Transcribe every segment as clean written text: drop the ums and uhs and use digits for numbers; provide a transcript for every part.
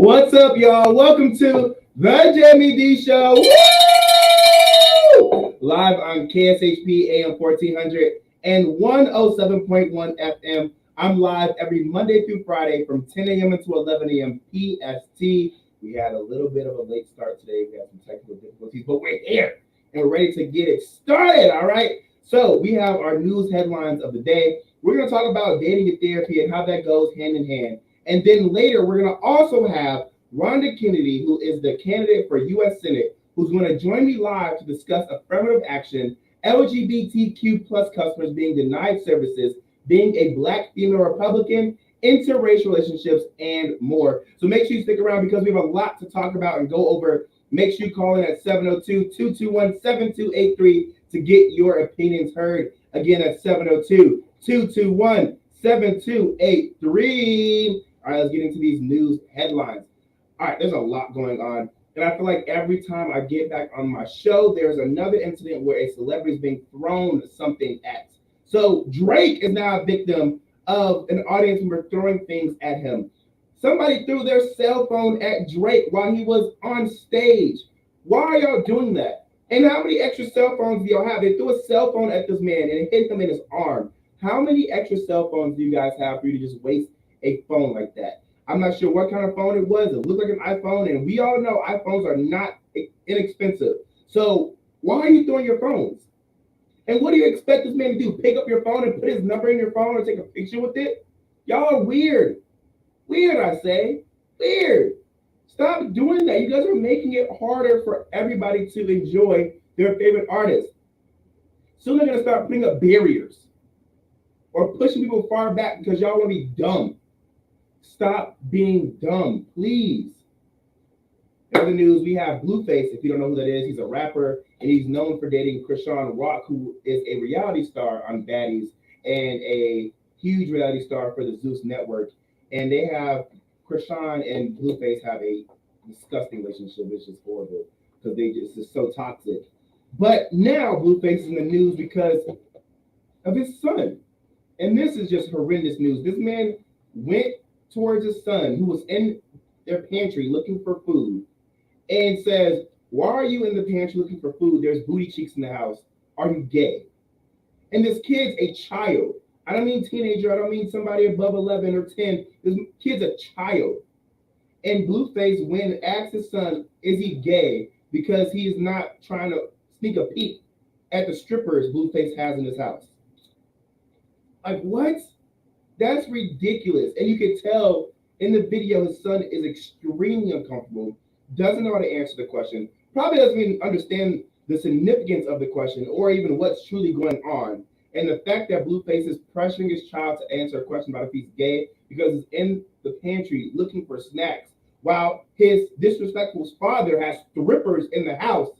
What's up, y'all? Welcome to the Jaime Dee Show. Woo! Live on KSHP AM 1400 and 107.1 FM. I'm live every Monday through Friday from 10 a.m. until 11 a.m. PST. We had a little bit of a late start today. We had some technical difficulties, but we're here and we're ready to get it started, all right? So we have our news headlines of the day. We're going to talk about dating and therapy and how that goes hand in hand. And then later, we're going to also have Ronda Kennedy, who is the candidate for U.S. Senate, who's going to join me live to discuss affirmative action, LGBTQ plus customers being denied services, being a Black female Republican, interracial relationships, and more. So make sure you stick around because we have a lot to talk about and go over. Make sure you call in at 702-221-7283 to get your opinions heard. Again, that's 702-221-7283. All right, let's get into these news headlines. All right, there's a lot going on. And I feel like every time I get back on my show, there's another incident where a celebrity is being thrown something at. So Drake is now a victim of an audience member throwing things at him. Somebody threw their cell phone at Drake while he was on stage. Why are y'all doing that? And how many extra cell phones do y'all have? They threw a cell phone at this man and it hit him in his arm. How many extra cell phones do you guys have for you to just waste a phone like that? I'm not sure what kind of phone it was. It looked like an iPhone, and we all know iPhones are not inexpensive. So why are you throwing your phones? And what do you expect this man to do? Pick up your phone and put his number in your phone or take a picture with it? Y'all are weird. Weird, I say. Weird. Stop doing that. You guys are making it harder for everybody to enjoy their favorite artist. Soon they're going to start putting up barriers or pushing people far back because y'all want to be dumb. Stop being dumb, please. In other news, we have Blueface. If you don't know who that is, he's a rapper, and he's known for dating Krishan Rock, who is a reality star on Baddies and a huge reality star for the Zeus Network. And they have, Krishan and Blueface have a disgusting relationship, which is horrible, because it's so toxic. But now Blueface is in the news because of his son. And this is just horrendous news. This man went towards his son who was in their pantry looking for food and says, "Why are you in the pantry looking for food? There's booty cheeks in the house. Are you gay?" And this kid's a child. I don't mean teenager. I don't mean somebody above 11 or 10. This kid's a child. And Blueface went and asked his son, is he gay? Because he is not trying to sneak a peek at the strippers Blueface has in his house. Like, what? That's ridiculous. And you can tell in the video his son is extremely uncomfortable, doesn't know how to answer the question, probably doesn't even understand the significance of the question or even what's truly going on. And the fact that Blueface is pressuring his child to answer a question about if he's gay because he's in the pantry looking for snacks while his disrespectful father has strippers in the house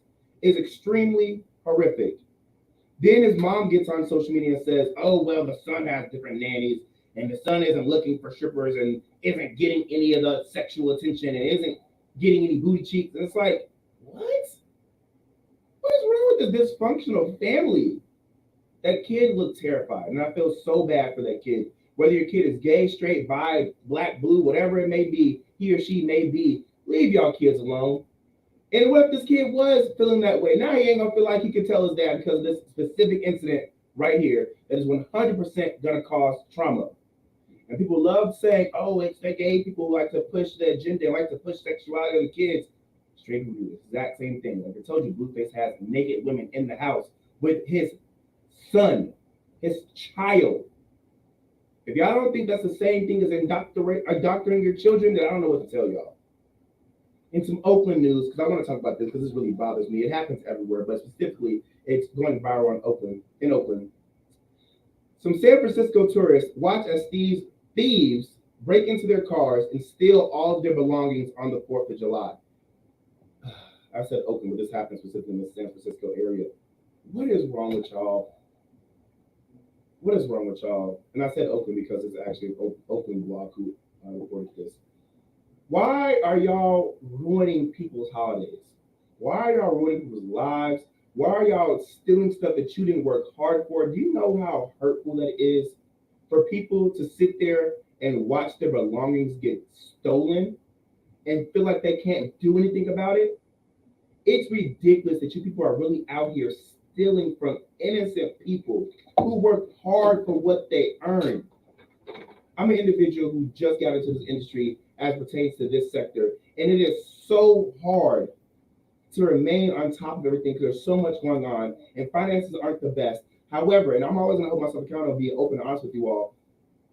is extremely horrific. Then his mom gets on social media and says, oh, well, the son has different nannies. And the son isn't looking for strippers and isn't getting any of the sexual attention and isn't getting any booty cheeks. And it's like, what? What is wrong with this dysfunctional family? That kid looked terrified. And I feel so bad for that kid. Whether your kid is gay, straight, bi, black, blue, whatever it may be, he or she may be, leave y'all kids alone. And what if this kid was feeling that way? Now he ain't going to feel like he can tell his dad because of this specific incident right here that is 100% going to cause trauma. And people love saying, oh, it's the gay people who like to push the agenda, like to push sexuality on the kids. Straight people do the exact same thing. Like I told you, Blueface has naked women in the house with his son, his child. If y'all don't think that's the same thing as indoctrinating your children, then I don't know what to tell y'all. In some Oakland news, because I want to talk about this because this really bothers me. It happens everywhere, but specifically, it's going viral in Oakland. Some San Francisco tourists watch as thieves break into their cars and steal all of their belongings on the 4th of July. I said Oakland, but this happens specifically in the San Francisco area. What is wrong with y'all? What is wrong with y'all? And I said Oakland because it's actually an Oakland blog who reported this. Why are y'all ruining people's holidays? Why are y'all ruining people's lives? Why are y'all stealing stuff that you didn't work hard for? Do you know how hurtful that is for people to sit there and watch their belongings get stolen and feel like they can't do anything about it. It's ridiculous that you people are really out here stealing from innocent people who worked hard for what they earned. I'm an individual who just got into this industry as pertains to this sector, and it is so hard to remain on top of everything because there's so much going on, and finances aren't the best. However, and I'm always going to hold myself accountable, being open and honest with you all,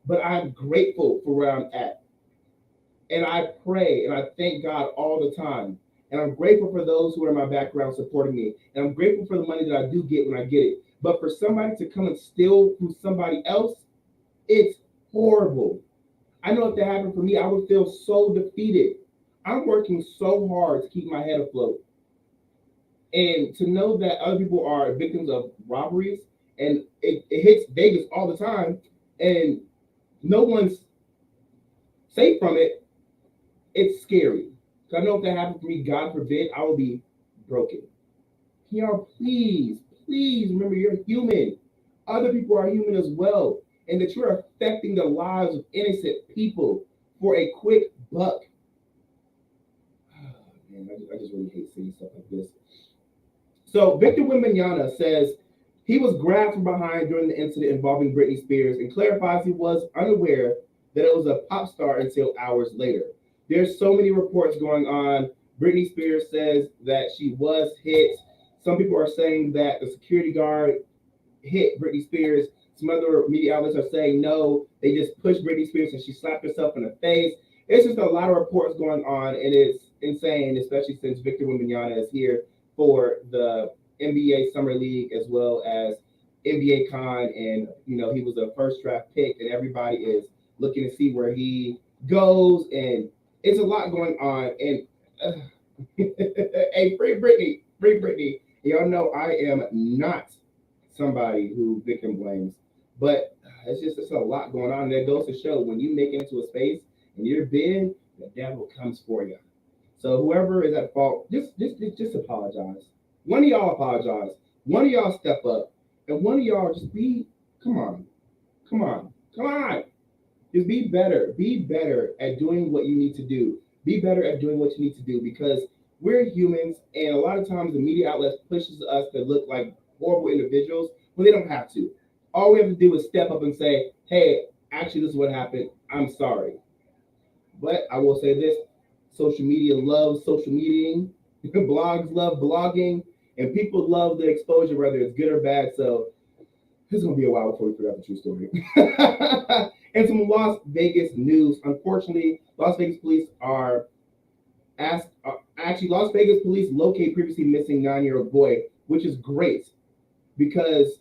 but I'm grateful for where I'm at. And I pray and I thank God all the time. And I'm grateful for those who are in my background supporting me. And I'm grateful for the money that I do get when I get it. But for somebody to come and steal from somebody else, it's horrible. I know if that happened for me, I would feel so defeated. I'm working so hard to keep my head afloat. And to know that other people are victims of robberies and it hits Vegas all the time and no one's safe from it, it's scary. Because I know if that happened for me, God forbid, I will be broken. Can y'all please, please remember you're human. Other people are human as well. And that you're affecting the lives of innocent people for a quick buck. Oh, man, I just really hate seeing stuff like this. So Victor Wembanyama says he was grabbed from behind during the incident involving Britney Spears and clarifies he was unaware that it was a pop star until hours later. There's so many reports going on. Britney Spears says that she was hit. Some people are saying that the security guard hit Britney Spears. Some other media outlets are saying no, they just pushed Britney Spears and she slapped herself in the face. It's just a lot of reports going on, and it's insane, especially since Victor Wembanyama is here for the NBA Summer League as well as NBA Con, and he was a first draft pick, and everybody is looking to see where he goes, and it's a lot going on. And hey, free Britney, free Britney. Y'all know I am not somebody who victim blames, but it's a lot going on. And that goes to show when you make it into a space and you're big, the devil comes for you. So whoever is at fault, just apologize. One of y'all apologize. One of y'all step up, and one of y'all just come on. Just be better. Be better at doing what you need to do. Be better at doing what you need to do, because we're humans, and a lot of times the media outlets pushes us to look like horrible individuals when they don't have to. All we have to do is step up and say, hey, actually, this is what happened. I'm sorry. But I will say this, social media loves social mediaing, blogs love blogging, and people love the exposure, whether it's good or bad. So it's going to be a while before we figure out the true story. And some Las Vegas news. Unfortunately, Las Vegas police Las Vegas police locate previously missing 9-year-old boy, which is great, because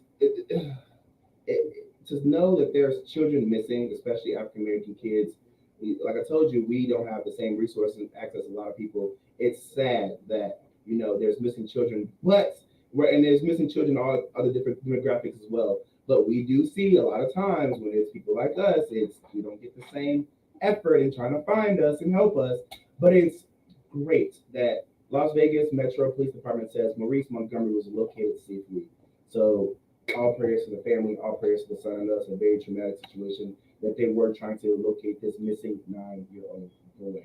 to know that there's children missing, especially African American kids. Like I told you, we don't have the same resources and access as a lot of people. It's sad that there's missing children, and there's missing children all other different demographics as well. But we do see a lot of times when it's people like us, we don't get the same effort in trying to find us and help us. But it's great that Las Vegas Metro Police Department says Maurice Montgomery was located safely. So all prayers to the family, all prayers to the son. That's a very traumatic situation that they were trying to locate this missing 9-year-old boy.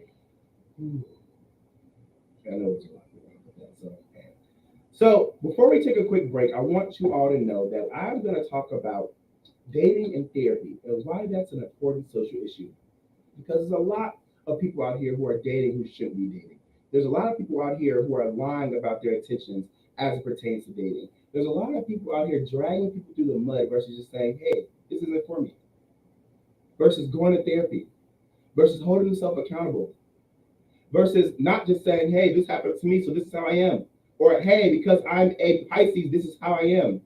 I know it's a lot about that. So before we take a quick break, I want you all to know that I'm going to talk about dating and therapy and why that's an important social issue. Because there's a lot of people out here who are dating who shouldn't be dating. There's a lot of people out here who are lying about their intentions as it pertains to dating. There's a lot of people out here dragging people through the mud versus just saying, hey, this isn't for me. Versus going to therapy. Versus holding themselves accountable. Versus not just saying, hey, this happened to me, so this is how I am. Or, hey, because I'm a Pisces, this is how I am.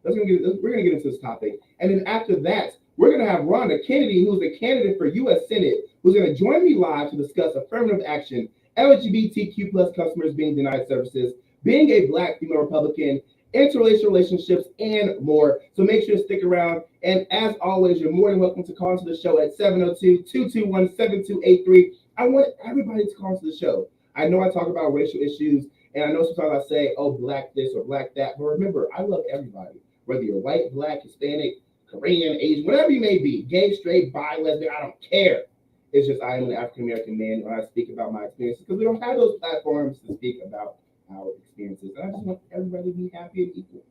We're going to get into this topic. And then after that, we're going to have Ronda Kennedy, who's the candidate for U.S. Senate, who's going to join me live to discuss affirmative action, LGBTQ plus customers being denied services, being a Black female Republican, interracial relationships, and more. So make sure to stick around. And as always, you're more than welcome to call into the show at 702-221-7283. I want everybody to call into the show. I know I talk about racial issues, and I know sometimes I say, oh, Black this or Black that. But remember, I love everybody, whether you're white, Black, Hispanic, Korean, Asian, whatever you may be, gay, straight, bi, lesbian, I don't care. It's just I am an African American man when I speak about my experiences because we don't have those platforms to speak about our experiences. And I just want everybody to be happy and equal.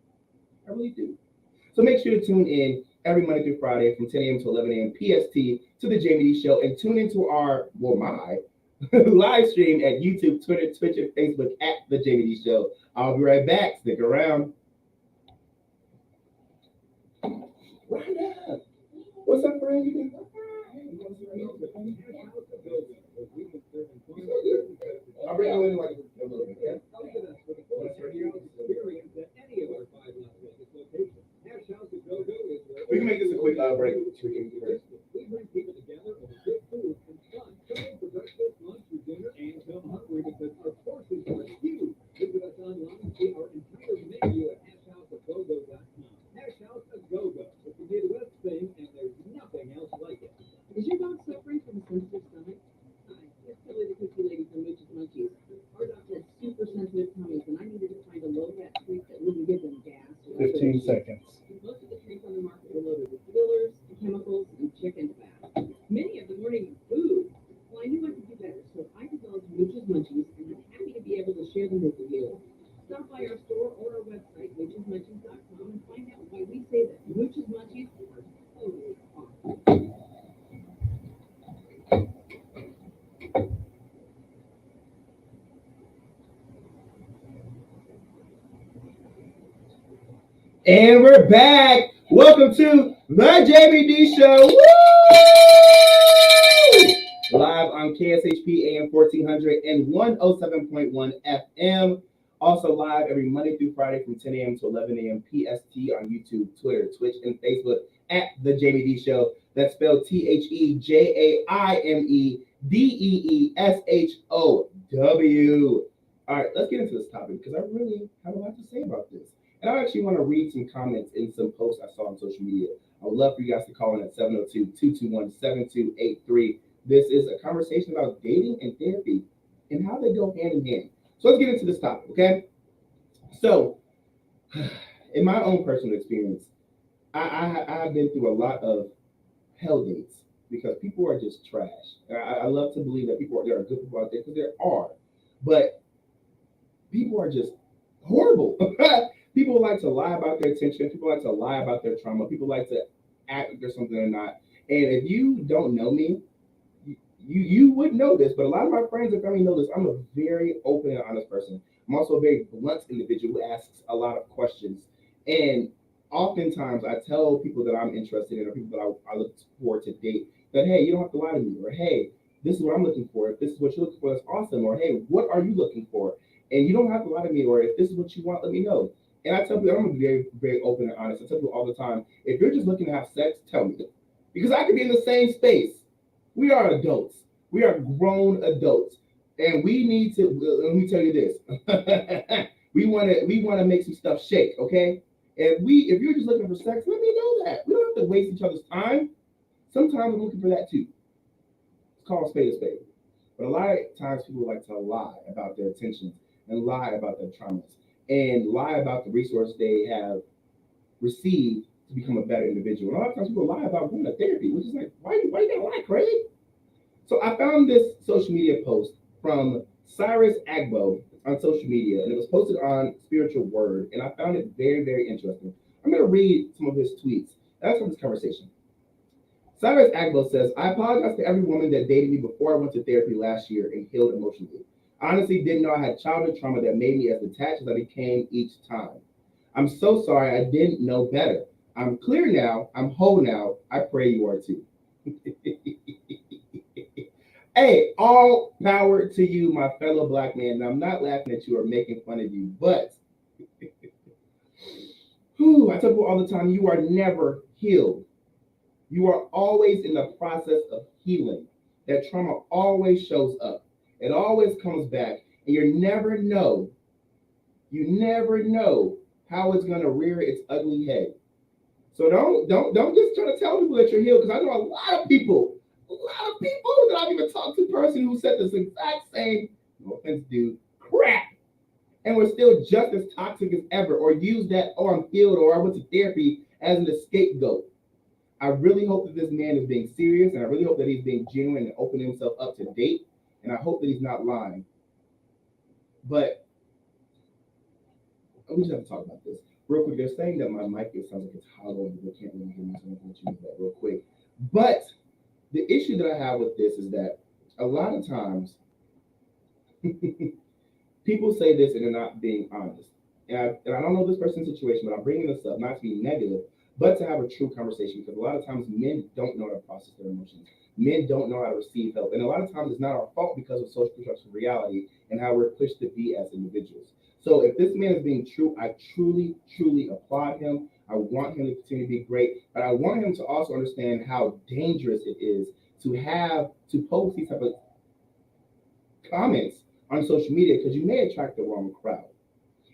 I really do. So make sure to tune in every Monday through Friday from 10 a.m. to 11 a.m. PST to the Jaime Dee Show, and tune into our, well, my live stream at YouTube, Twitter, Twitch, and Facebook at the Jaime Dee Show. I'll be right back. Stick around. Ronda, what's up, friend? I'll bring you in like a little bit. Yeah? We can make this a quick break. So we can do this. We bring people together over good food and fun. Come in for breakfast, lunch, or dinner, and come hungry because our portions are huge. Visit us online and see our entire menu at hashhouseofgogo.com. Hash House of Go-Go. It's a Midwest thing, and there's nothing else like it. Is your dog suffering from a sensitive stomach? Hi, it's Kelly the Cookie Lady from Mooch's Munchies. Our dog had super sensitive tummies, and I needed to find a low-fat treat that wouldn't give them gas. 15 seconds. Most of the treats on the market are loaded with fillers, chemicals, and chicken fat. Many of them weren't even food. Well, I knew I could do better, so I developed Mooch's Munchies, and I'm happy to be able to share them with you. Stop by our store or our website, moochesmunchies.com, and find out why we say that Mooch's Munchies are totally awesome. And we're back. Welcome to the Jaime Dee Show. Woo! Live on KSHP AM 1400 and 107.1 FM. Also live every Monday through Friday from 10 a.m. to 11 a.m. PST on YouTube, Twitter, Twitch, and Facebook at the Jaime Dee Show. That's spelled TheJaimeDeeshow. All right, let's get into this topic because I really have a lot to say about this. And I actually want to read some comments in some posts I saw on social media. I would love for you guys to call in at 702-221-7283. This is a conversation about dating and therapy and how they go hand in hand. So let's get into this topic, okay? So, in my own personal experience, I've been through a lot of hell dates because people are just trash. I love to believe that there are good people out there because there are, but people are just horrible. People like to lie about their attention. People like to lie about their trauma. People like to act like there's something they're not. And if you don't know me, you would know this, but a lot of my friends and family know this. I'm a very open and honest person. I'm also a very blunt individual who asks a lot of questions. And oftentimes I tell people that I'm interested in or people that I look forward to date that, hey, you don't have to lie to me. Or, hey, this is what I'm looking for. If this is what you're looking for, that's awesome. Or, hey, what are you looking for? And you don't have to lie to me. Or if this is what you want, let me know. And I tell people, I'm very, very open and honest. I tell people all the time, if you're just looking to have sex, tell me. Because I could be in the same space. We are adults. We are grown adults. And we need to, let me tell you this. we want to make some stuff shake, okay? If you're just looking for sex, let me know that. We don't have to waste each other's time. Sometimes I'm looking for that too. It's called a spade a spade. But a lot of times people like to lie about their intentions and lie about their traumas and lie about the resource they have received to become a better individual. And a lot of times people lie about going to therapy, which is like, why you gotta lie, Craig? So I found this social media post from Cyrus Agbo on social media, and it was posted on Spiritual Word, and I found it very, very interesting. I'm going to read some of his tweets. That's from this conversation. Cyrus Agbo says, I apologize to every woman that dated me before I went to therapy last year and healed emotionally. I honestly didn't know I had childhood trauma that made me as detached as I became each time. I'm so sorry I didn't know better. I'm clear now. I'm whole now. I pray you are too. Hey, all power to you, my fellow Black man. And I'm not laughing at you or making fun of you, but I tell people all the time, you are never healed. You are always in the process of healing. That trauma always shows up. It always comes back, and you never know how it's gonna rear its ugly head. So don't just try to tell people that you're healed, because I know a lot of people that I've even talked to a person who said this exact same, no offense, dude, crap, and we're still just as toxic as ever, or use that, oh, I'm healed, or I went to therapy as an scapegoat. I really hope that this man is being serious, and I really hope that he's being genuine and opening himself up to date, and I hope that he's not lying. But we just have to talk about this real quick. They're saying that my mic sounds like it's hollow and they can't really hear me, so I'm going to let you know that real quick. But the issue that I have with this is that a lot of times people say this and they're not being honest. And I don't know this person's situation, but I'm bringing this up not to be negative, but to have a true conversation because a lot of times men don't know how to process their emotions. Men don't know how to receive help. And a lot of times it's not our fault because of social construction reality and how we're pushed to be as individuals. So if this man is being true, I truly, truly applaud him. I want him to continue to be great, but I want him to also understand how dangerous it is to post these type of comments on social media because you may attract the wrong crowd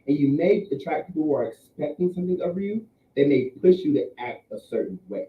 and you may attract people who are expecting something of you. They may push you to act a certain way.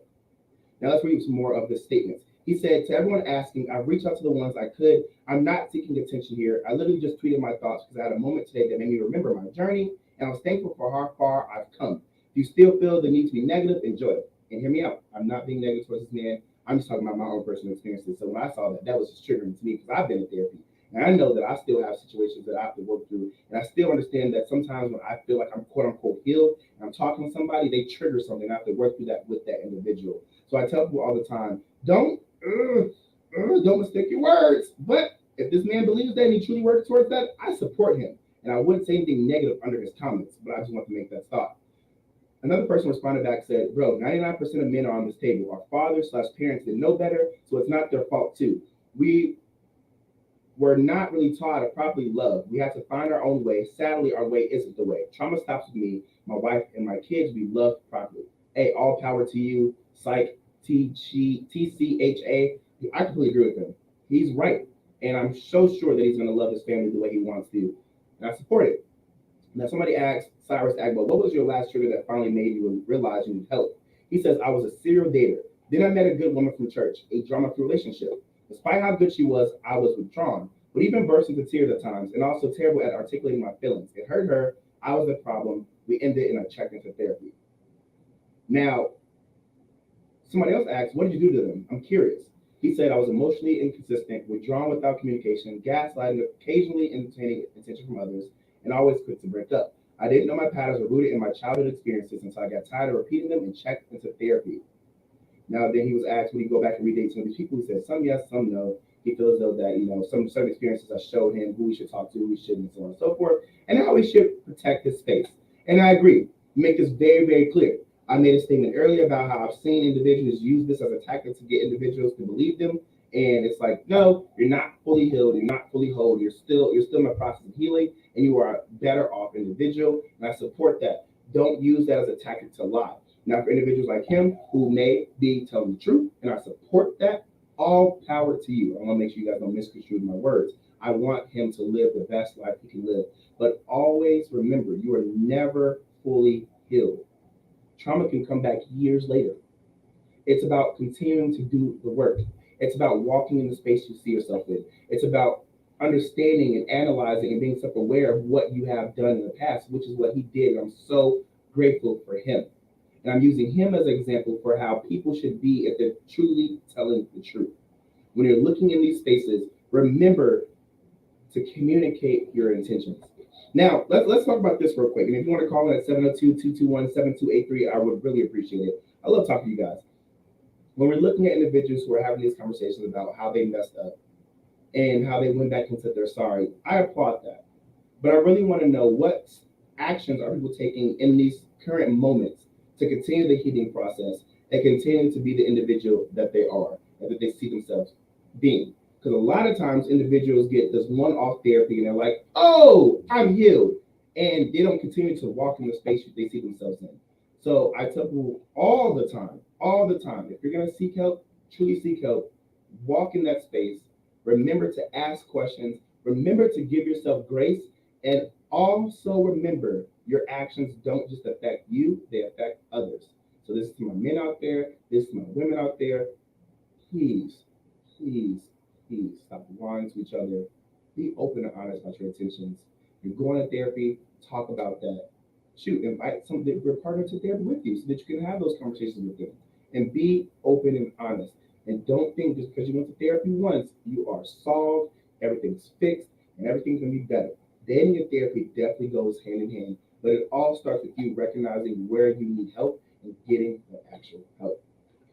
Now let's read some more of the statements. He said, to everyone asking, I've reached out to the ones I could. I'm not seeking attention here. I literally just tweeted my thoughts because I had a moment today that made me remember my journey, and I was thankful for how far I've come. If you still feel the need to be negative, enjoy it. And hear me out. I'm not being negative towards this man. I'm just talking about my own personal experiences. So when I saw that, that was just triggering to me because I've been in therapy. And I know that I still have situations that I have to work through. And I still understand that sometimes when I feel like I'm quote unquote healed and I'm talking to somebody, they trigger something. I have to work through that with that individual. So I tell people all the time, don't mistake your words. But if this man believes that and he truly works towards that, I support him. And I wouldn't say anything negative under his comments, but I just want to make that thought. Another person responded back said, bro, 99% of men are on this table. Our fathers slash parents didn't know better, so it's not their fault too. We were not really taught to properly love. We had to find our own way. Sadly, our way isn't the way. Trauma stops with me, my wife, and my kids. We love properly. Hey, all power to you, psych, TCHA. I completely agree with him. He's right. And I'm so sure that he's going to love his family the way he wants to. And I support it. Now, somebody asked Cyrus Agbo, what was your last trigger that finally made you realize you need help? He says, I was a serial dater. Then I met a good woman from church, a drama-free relationship. Despite how good she was, I was withdrawn, would even burst into tears at times, and also terrible at articulating my feelings. It hurt her. I was the problem. We ended, and I checked into therapy. Now, somebody else asked, what did you do to them? I'm curious. He said, I was emotionally inconsistent, withdrawn without communication, gaslighting, occasionally entertaining attention from others, and always quick to break up. I didn't know my patterns were rooted in my childhood experiences until I got tired of repeating them and checked into therapy. Now, then he was asked, would he go back and redate some of these people? He said, some yes, some no. He feels though that, some certain experiences have showed him who he should talk to, who he shouldn't, and so on and so forth, and how he should protect his space. And I agree. Make this very, very clear. I made a statement earlier about how I've seen individuals use this as a tactic to get individuals to believe them. And it's like, no, you're not fully healed, you're not fully whole, you're still in the process of healing, and you are a better off individual. And I support that. Don't use that as a tactic to lie. Now, for individuals like him who may be telling the truth, and I support that, all power to you. I want to make sure you guys don't misconstrue my words. I want him to live the best life he can live. But always remember, you are never fully healed. Trauma can come back years later. It's about continuing to do the work. It's about walking in the space you see yourself in. It's about understanding and analyzing and being self-aware of what you have done in the past, which is what he did. I'm so grateful for him. And I'm using him as an example for how people should be if they're truly telling the truth. When you're looking in these spaces, remember to communicate your intentions. Now, let's talk about this real quick. And if you want to call in at 702-221-7283, I would really appreciate it. I love talking to you guys. When we're looking at individuals who are having these conversations about how they messed up and how they went back and said they're sorry, I applaud that. But I really want to know what actions are people taking in these current moments to continue the healing process and continue to be the individual that they are and that they see themselves being. Because a lot of times individuals get this one-off therapy and they're like, oh, I'm healed. And they don't continue to walk in the space that they see themselves in. So I tell people all the time, if you're going to seek help, truly seek help, walk in that space, remember to ask questions, remember to give yourself grace, and also remember your actions don't just affect you, they affect others. So this is to my men out there, this is to my women out there. Please, please, please stop lying to each other. Be open and honest about your intentions. You're going to therapy, talk about that. Shoot, invite some of your partner to therapy with you so that you can have those conversations with them. and be open and honest. And don't think just because you went to therapy once, you are solved, everything's fixed, and everything's gonna be better. Dating and therapy definitely goes hand in hand, but it all starts with you recognizing where you need help and getting the actual help.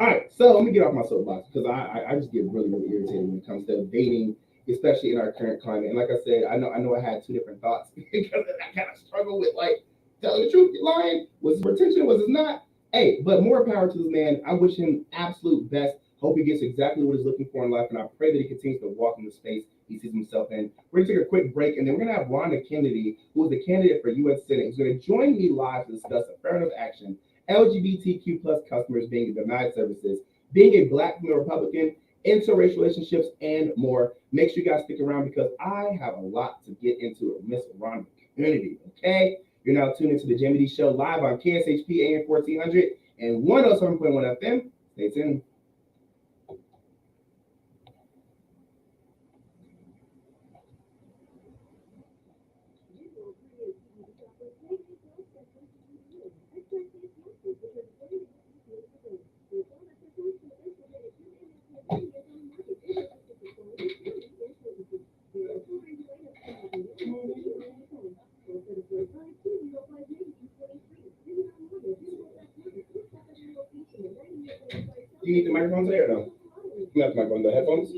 All right, so let me get off my soapbox because I just get really, really irritated when it comes to dating, especially in our current climate. And like I said, I know I had two different thoughts because I kind of struggle with like telling the truth, you're lying, was his retention, was it not? Hey, but more power to this man. I wish him absolute best. Hope he gets exactly what he's looking for in life, and I pray that he continues to walk in the space he sees himself in. We're gonna take a quick break, and then we're gonna have Ronda Kennedy, who is the candidate for U.S. Senate, who's gonna join me live to discuss affirmative action, LGBTQ plus customers being denied services, being a black female Republican, interracial relationships, and more. Make sure you guys stick around because I have a lot to get into with Miss Ronda Kennedy. Okay, you're now tuned into the Jaime Dee Show live on KSHP AM 1400 and 107.1 FM. Stay tuned. Do you need the microphone today or no? Not the microphone, the headphones?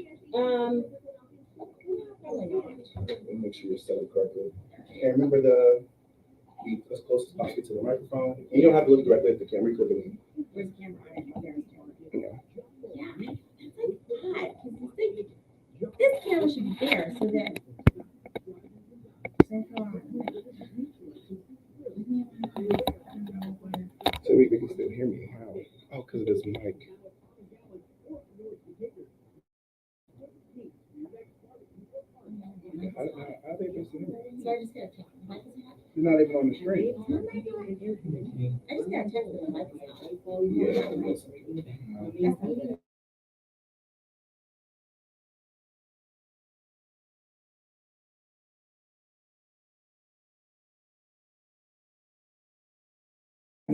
Probably not. Make sure you're set up correctly. And remember be as close as possible to the microphone. And you don't have to look directly at the camera. You can look at me. Where's the camera? Yeah. Yeah, that's like hot. This camera should be there so that. So we can still hear me. How? Oh, because of this mic. How they supposed to hear me? So I just got a text. The mic is hot. He's not even on the screen. I just got a text that the mic is hot. Yeah.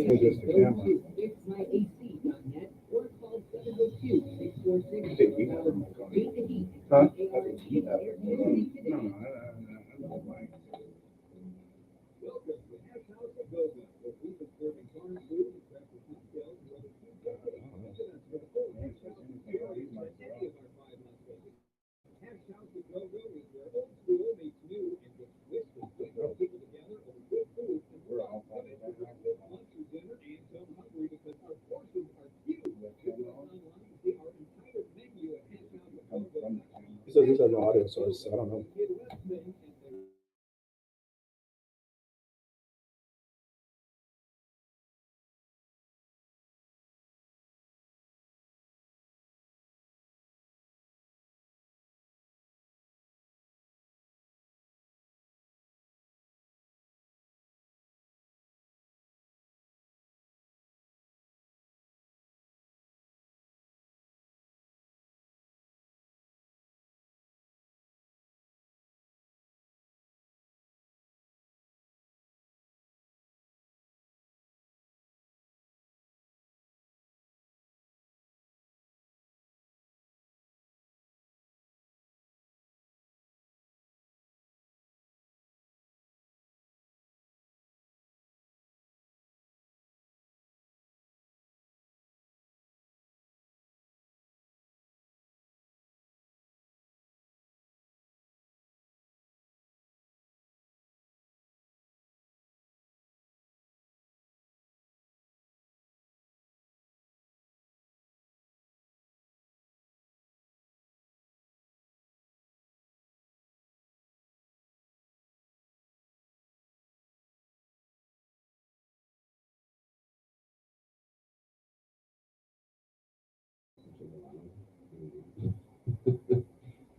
It's just the camera. I think you have a mic on. Huh? I think you have it. No, I don't mind. It says these are no audio source, so I don't know.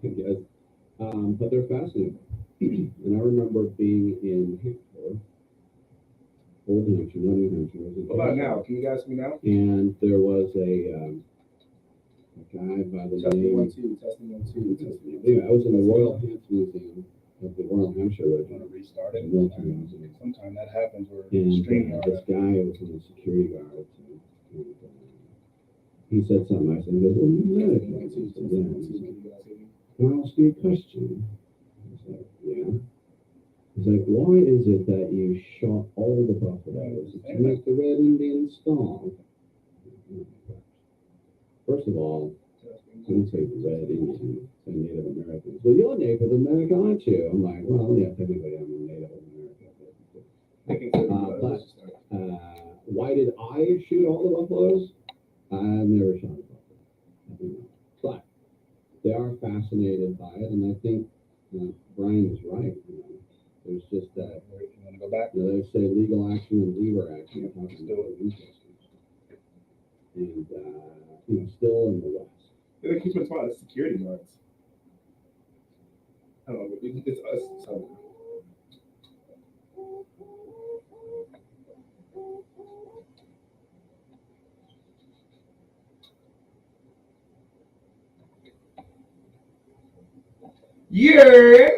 Yes. But they're fascinating. And I remember being in Hampshire, Old Hampshire, not New Hampshire. What about now? Can you guys hear me now? And there was a guy by the Testing name. 1 2, testing 1 2, testing 1 2. Anyway, I was in the Royal Hampshire Museum of the Royal Hampshire Want Regiment. to restart it? Military housing. Sometimes that happens where And stream this guy was one of the security guards. And he said something. I said, he goes, well, America. I said, yeah. Can I ask you a question? I was like, yeah. He's like, why is it that you shot all the buffaloes to make the red Indian star? First of all, don't say red Indian, say Native Americans. Well, you're Native American, aren't you? I'm like, well, yeah, technically I'm a Native American. Why did I shoot all the buffaloes? I've never shot a buffalo. But they are fascinated by it, and I think Brian is right. There's just that. You want to go back? They say legal action and lever action. And still in the West. They keep talking about the security guards. I don't know. It's us. So.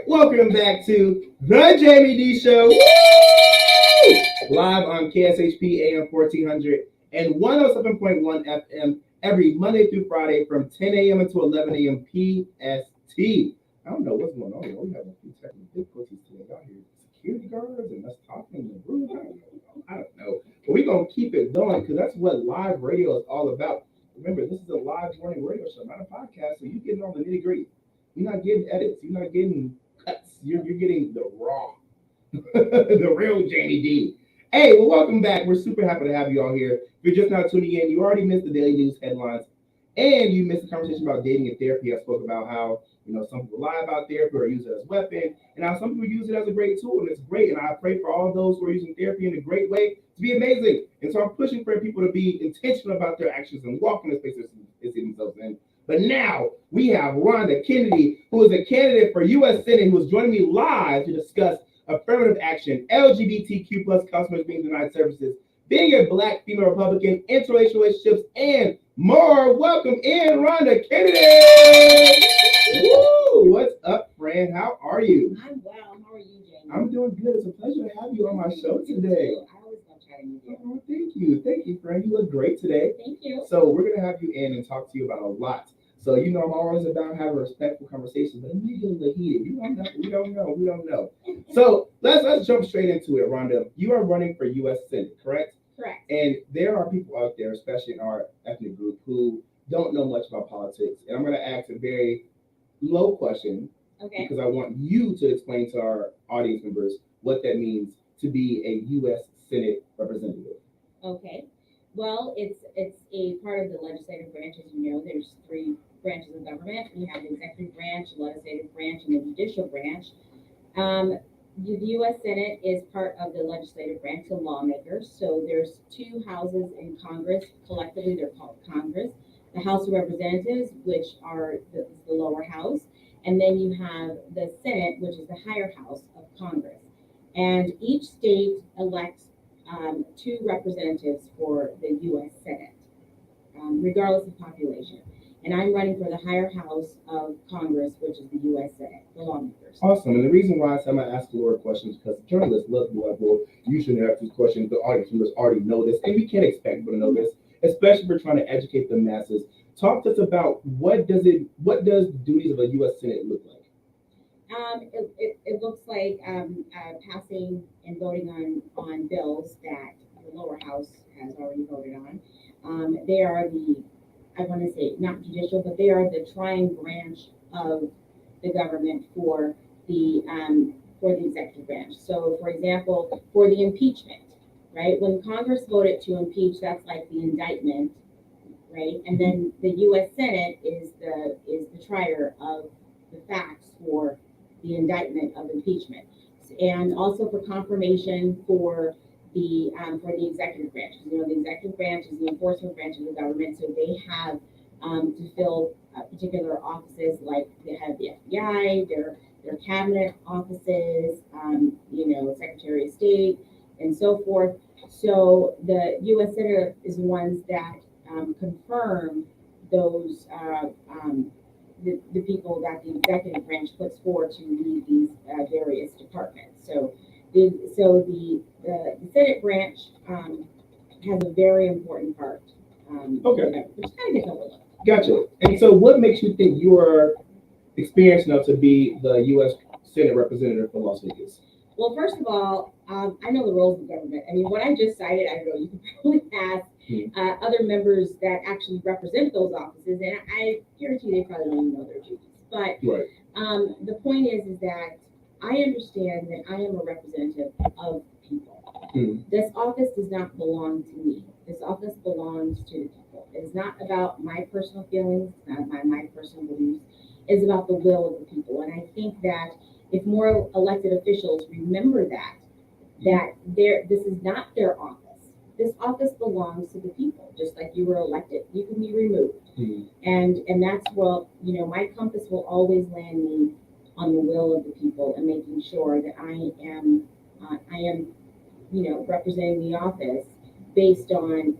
Welcome back to the Jaime Dee Show. Woo! Live on KSHP AM 1400 and 107.1 FM every Monday through Friday from 10 a.m. until 11 a.m. PST. I don't know what's going on here. We have a few technical difficulties today. Y'all hear security guards and us talking in the room. I don't know. But we're going to keep it going because that's what live radio is all about. Remember, this is a live morning radio show, not a podcast, so you're getting all the nitty gritty. You're not getting edits. You're not getting cuts. You're getting the raw, the real Jaime Dee. Hey, well, welcome back. We're super happy to have you all here. If you're just now tuning in, you already missed the daily news headlines, and you missed the conversation about dating and therapy. I spoke about how some people lie about therapy or use it as a weapon, and how some people use it as a great tool, and it's great. And I pray for all those who are using therapy in a great way to be amazing. And so I'm pushing for people to be intentional about their actions and walk in the space they see themselves in. But now we have Ronda Kennedy, who is a candidate for U.S. Senate, who is joining me live to discuss affirmative action, LGBTQ plus customers being denied services, being a Black female Republican, interracial relationships, and more. Welcome in, Ronda Kennedy. Woo! What's up, friend? How are you? I'm well. How are you, Jaime? I'm doing good. It's a pleasure to have you on my show today. I always love chatting with you. Oh, thank you. Thank you, friend. You look great today. Thank you. So we're going to have you in and talk to you about a lot. So, I'm always about having respectful conversations, but it may get a little heated. We don't know. So let's jump straight into it, Ronda. You are running for U.S. Senate, correct? Correct. And there are people out there, especially in our ethnic group, who don't know much about politics. And I'm going to ask a very low question, okay, because I want you to explain to our audience members what that means to be a U.S. Senate representative. Okay. Well, it's a part of the legislative branch, as you know. There's three branches of government. We have the executive branch, the legislative branch, and the judicial branch. The U.S. Senate is part of the legislative branch, the lawmakers. So there's two houses in Congress. Collectively, they're called Congress. The House of Representatives, which are the lower house, and then you have the Senate, which is the higher house of Congress. And each state elects two representatives for the U.S. Senate, regardless of population. And I'm running for the higher house of Congress, which is the U.S. Senate, the lawmakers. Awesome. And the reason why I said I'm going to ask lower questions because journalists love well, you shouldn't have these questions. The audience members already know this, and we can't expect people to know this, especially if we're trying to educate the masses. Talk to us about what does the duties of a U.S. Senate look like? It looks like passing and voting on bills that the lower house has already voted on. They are I want to say not judicial, but they are the trying branch of the government for the executive branch. So, for example, for the impeachment, right? When Congress voted to impeach, that's like the indictment, right? And then the U.S. Senate is the trier of the facts for the indictment of impeachment, and also for confirmation for the executive branch. The executive branch is the enforcement branch of the government, so they have to fill particular offices, like they have the FBI, their cabinet offices, Secretary of State, and so forth. So the U.S. Senate is the ones that confirm those the people that the executive branch puts forward to lead these various departments. So the Senate branch has a very important part Okay. whatever, which kind of gets overlooked. Gotcha. And so, what makes you think you are experienced enough to be the U.S. Senate representative for Las Vegas? Well, first of all, I know the roles of government. I mean, what I just cited, I don't know, you can probably ask other members that actually represent those offices, and I guarantee they probably don't even know their duties. But Right. the point is that I understand that I am a representative of people. This office does not belong to me. This office belongs to the people. It's not about my personal feelings, it's not about my personal beliefs. It's about the will of the people. And I think that if more elected officials remember that this is not their office. This office belongs to the people. Just like you were elected, you can be removed. And that's what, my compass will always land me on the will of the people and making sure that I am representing the office based on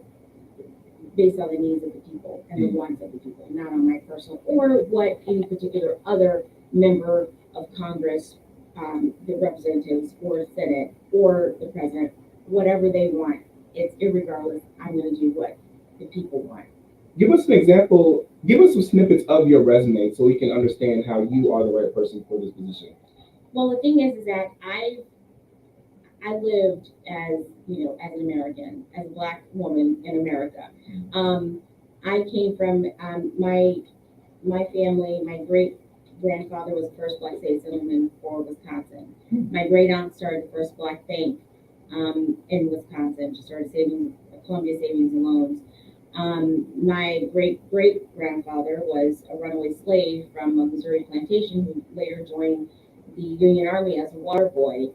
the needs of the people and the wants of the people, not on my personal or what any particular other member of Congress, the representatives or Senate or the president, whatever they want. It's irregardless. I'm going to do what the people want. Give us an example. Give us some snippets of your resume so we can understand how you are the right person for this position. Well, the thing is that I lived as an American, as a Black woman in America. I came from my family. My great grandfather was the first Black state settlement for Wisconsin. My great aunt started the first Black bank in Wisconsin. She started saving Columbia Savings and Loans. My great grandfather was a runaway slave from a Missouri plantation who later joined the Union Army as a water boy.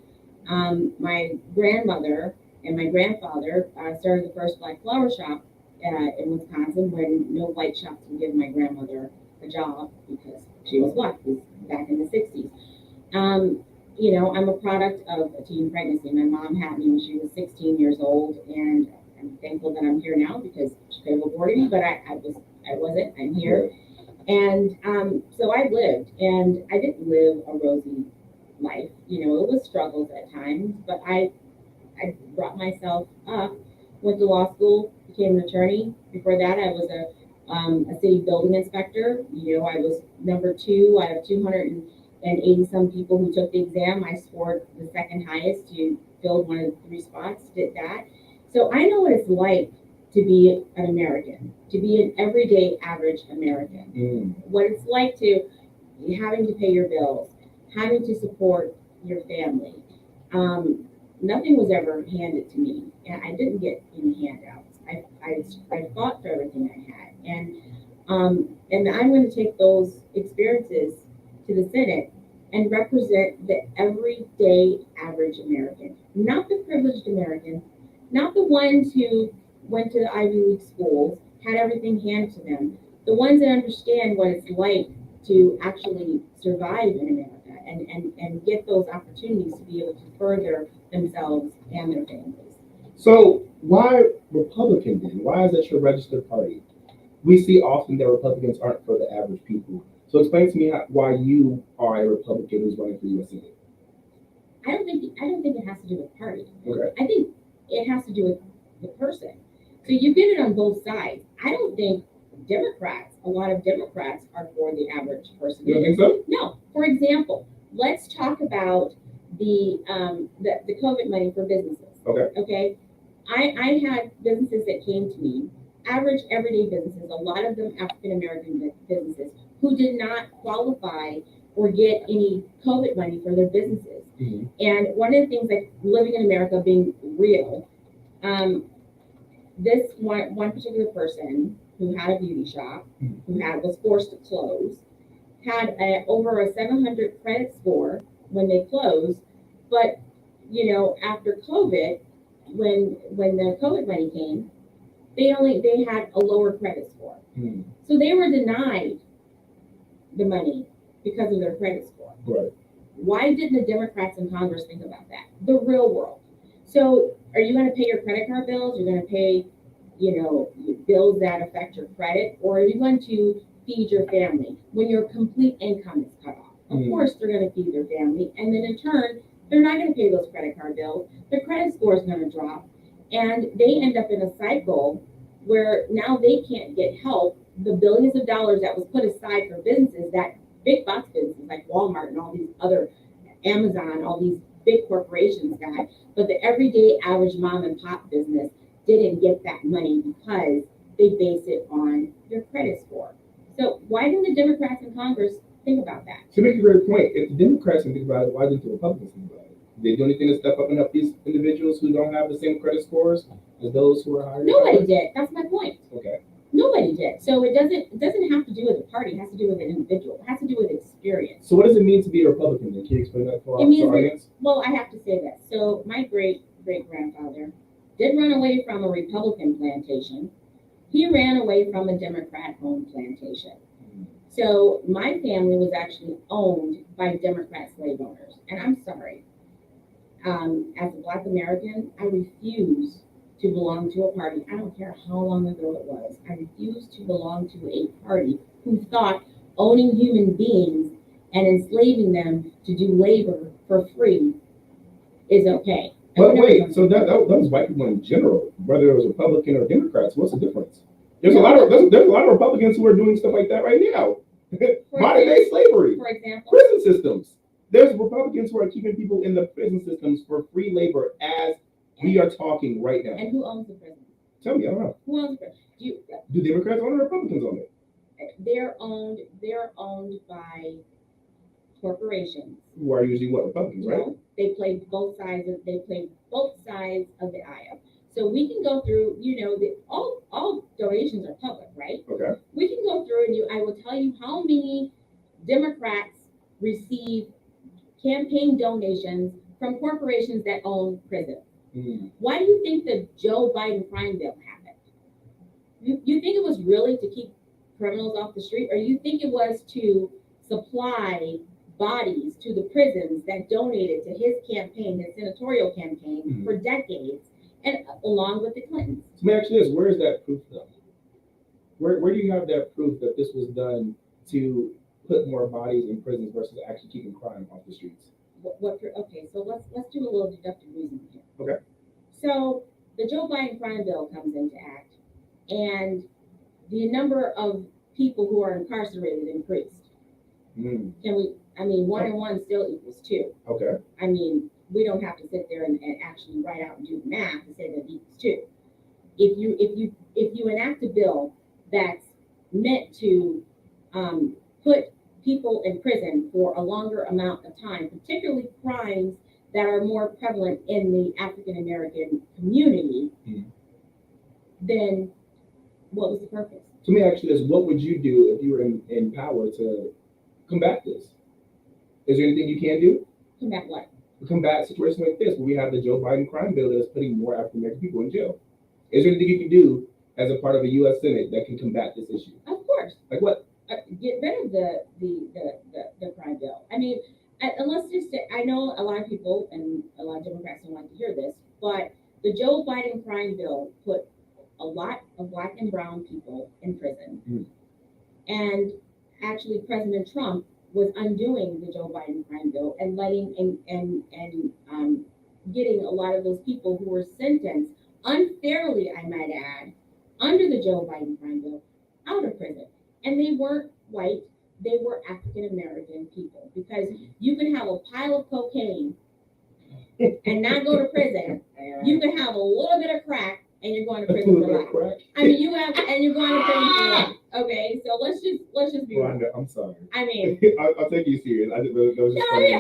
My grandmother and my grandfather started the first Black flower shop in Wisconsin when no white shops would give my grandmother a job because she was Black. This was back in the 60s. I'm a product of a teen pregnancy. My mom had me when she was 16 years old, and I'm thankful that I'm here now because she could have aborted me, but I wasn't. I'm here. And so I lived, and I didn't live a rosy life. It was struggles at times, but I brought myself up, went to law school, became an attorney. Before that, I was a city building inspector. I was number 2 out of 280 some people who took the exam. I scored the second highest to fill one of the 3 spots, did that. So I know what it's like to be an American, to be an everyday average American. What it's like to having to pay your bills, having to support your family. Nothing was ever handed to me, and I didn't get any handouts. I fought for everything I had, and I'm going to take those experiences to the Senate and represent the everyday average American, not the privileged American, not the ones who went to the Ivy League schools, had everything handed to them, the ones that understand what it's like to actually survive in America and get those opportunities to be able to further themselves and their families. So why Republican then? Why is that your registered party? We see often that Republicans aren't for the average people. So explain to me why you are a Republican who's running for U.S. Senate. I don't think it has to do with party. Okay. I think it has to do with the person. So you get it on both sides. I don't think a lot of Democrats are for the average person. You don't think so? No. For example, let's talk about the COVID money for businesses. Okay. I had businesses that came to me, average everyday businesses, a lot of them African American businesses, who did not qualify or get any COVID money for their businesses. And one of the things that living in America, being real, this one particular person who had a beauty shop, was forced to close, had over a 700 credit score when they closed, but after COVID, when the COVID money came, they had a lower credit score, so they were denied the money because of their credit score. Right. Why didn't the Democrats in Congress think about that? The real world. So are you going to pay your credit card bills? You're going to pay, bills that affect your credit, or are you going to feed your family when your complete income is cut off? Of course, they're going to feed their family, and then in turn, they're not going to pay those credit card bills. Their credit score is going to drop, and they end up in a cycle where now they can't get help. The billions of dollars that was put aside for businesses, that big box businesses like Walmart and all these other, Amazon, all these big corporations got, but the everyday average mom and pop business didn't get that money because they base it on their credit score. So why didn't the Democrats in Congress think about that? To make a great point, if the Democrats think about it, why didn't the Republicans think about it? Did they do anything to step up and help these individuals who don't have the same credit scores as those who are higher? Nobody did. That's my point. Okay. Nobody did. So it doesn't have to do with the party. It has to do with an individual. It has to do with experience. So what does it mean to be a Republican? Then? Can you explain that for It means our audience? Well, I have to say that. So my great grandfather did run away from a Republican plantation. He ran away from a Democrat-owned plantation. So my family was actually owned by Democrat slave owners. And I'm sorry, as a Black American, I refuse to belong to a party. I don't care how long ago it was. I refuse to belong to a party who thought owning human beings and enslaving them to do labor for free is okay. But wait, so that was white people in general, whether it was Republican or Democrats. What's the difference? There's a lot of Republicans who are doing stuff like that right now. Modern day slavery, For example, prison systems. There's Republicans who are keeping people in the prison systems for free labor as we are talking right now. and who owns the prison? Tell me, I don't know. Who owns the prison? Do Democrats own it or Republicans own it? They're owned by corporations. Who are usually what, Republicans, right? No, they play both sides of the aisle. So we can go through, all donations are public, right? Okay. We can go through and I will tell you how many Democrats receive campaign donations from corporations that own prisons. Mm. Why do you think the Joe Biden crime bill happened? You think it was really to keep criminals off the street, or you think it was to supply bodies to the prisons that donated to his campaign, his senatorial campaign, for decades, and along with the Clintons? So let me ask you this: where is that proof, though? Where do you have that proof that this was done to put more bodies in prisons versus actually keeping crime off the streets? Okay, so let's do a little deductive reasoning here. Okay. So the Joe Biden crime bill comes into act, and the number of people who are incarcerated increased. Mm. One and one still equals two. Okay. We don't have to sit there and actually write out and do the math to say that it equals two. If you enact a bill that's meant to put people in prison for a longer amount of time, particularly crimes that are more prevalent in the African American community, then what was the purpose? So let me ask you this: what would you do if you were in power to combat this? Is there anything you can do? Combat what? Combat a situation like this, where we have the Joe Biden crime bill that is putting more African American people in jail. Is there anything you can do as a part of a U.S. Senate that can combat this issue? Of course. Like what? Get rid of the crime bill. And let's just say, I know a lot of people and a lot of Democrats don't like to hear this, but the Joe Biden crime bill put a lot of Black and brown people in prison. And actually President Trump was undoing the Joe Biden crime bill and letting and getting a lot of those people who were sentenced unfairly, I might add, under the Joe Biden crime bill out of prison. And they weren't white, they were African American people, because you can have a pile of cocaine and not go to prison. You can have a little bit of crack and you're going to prison for life. You're going to prison for life. Okay, so let's just be Ronda, I'm sorry. I'll take you serious. That was just funny. I